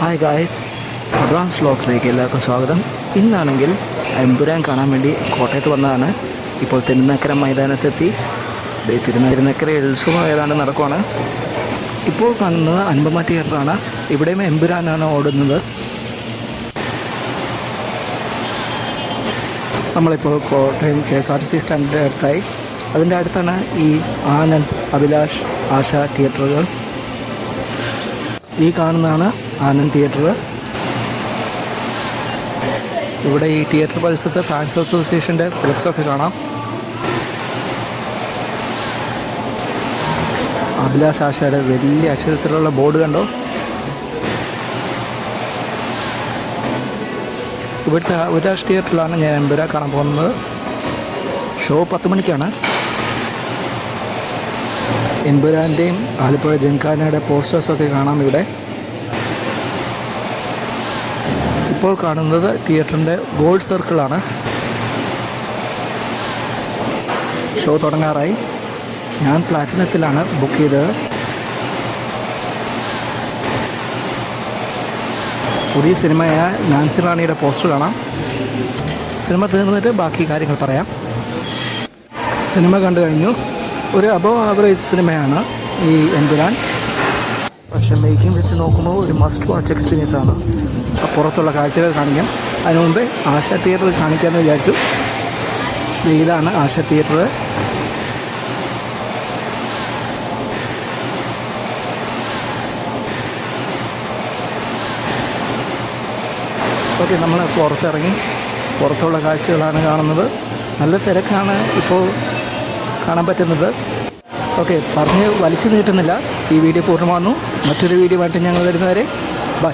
Hi guys, advance വ്ലോഗ്സിലേക്ക് എല്ലാവർക്കും സ്വാഗതം. ഇന്നാണെങ്കിൽ എമ്പുരാൻ കാണാൻ വേണ്ടി കോട്ടയത്ത് വന്നതാണ്. ഇപ്പോൾ തിരുനക്കര മൈതാനത്തെത്തി. തിരുനക്കര ഉത്സവം ഏതാണ്ട് നടക്കുവാണ്. ഇപ്പോൾ കാണുന്നത് അനുപമ തിയേറ്ററാണ്. ഇവിടെയും എമ്പുരാനാണ് ഓടുന്നത്. നമ്മളിപ്പോൾ കോട്ടയം KSRTC സ്റ്റാൻഡിൻ്റെ അടുത്തായി. അതിൻ്റെ അടുത്താണ് ഈ ആനന്ദ്, അഭിലാഷ്, ആശ തിയേറ്ററുകൾ. ഈ കാണുന്നതാണ് ആനന്ദ് തിയേറ്റർ. ഇവിടെ ഈ തിയേറ്റർ പരിസരത്ത് ഫാൻസ് അസോസിയേഷൻ്റെ ഫ്ലെക്സൊക്കെ കാണാം. അഭിലാഷ് ആശയുടെ വലിയ അക്ഷരത്തിലുള്ള ബോർഡ് കണ്ടോ. ഇവിടുത്തെ അഭിലാഷ് തിയേറ്ററിലാണ് ഞാൻ എമ്പുരാൻ കാണാൻ പോകുന്നത്. ഷോ 10 മണിക്കാണ്. എമ്പുരാൻ്റെയും ആലപ്പുഴ ജംഖാനയുടെ പോസ്റ്റേഴ്സൊക്കെ കാണാം ഇവിടെ. ഇപ്പോൾ കാണുന്നത് തിയേറ്ററിൻ്റെ ഗോൾഡ് സർക്കിളാണ്. ഷോ തുടങ്ങാറായി. ഞാൻ പ്ലാറ്റിനത്തിലാണ് ബുക്ക് ചെയ്തത്. പുതിയ സിനിമയായ നാൻസി റാണിയുടെ പോസ്റ്റർ കാണാം. സിനിമ തീർന്നിട്ട് ബാക്കി കാര്യങ്ങൾ പറയാം. സിനിമ കണ്ടു കഴിഞ്ഞു. ഒരു അബവ് ആവറേജ് സിനിമയാണ് ഈ എമ്പുരാൻ. പക്ഷേ മേക്കിംഗ് വെച്ച് നോക്കുമ്പോൾ ഒരു മസ്റ്റ് വാച്ച് എക്സ്പീരിയൻസ് ആണ്. പുറത്തുള്ള കാഴ്ചകൾ കാണിക്കാം. അതിനു മുമ്പേ ആശ തിയേറ്ററിൽ കാണിക്കാമെന്ന് വിചാരിച്ചു. ഇതാണ് ആശ തിയേറ്റർ. ഓക്കെ, നമ്മൾ പുറത്തിറങ്ങി. പുറത്തുള്ള കാഴ്ചകളാണ് കാണുന്നത്. നല്ല തിരക്കാണ് ഇപ്പോൾ കാണാൻ പറ്റുന്നത്. ഓക്കെ, പറഞ്ഞ് വലിച്ചു നീട്ടുന്നില്ല. ഈ വീഡിയോ പൂർണ്ണമാകുന്നു. മറ്റൊരു വീഡിയോ ആയിട്ട് ഞങ്ങൾ വരുന്നവരെ ബൈ.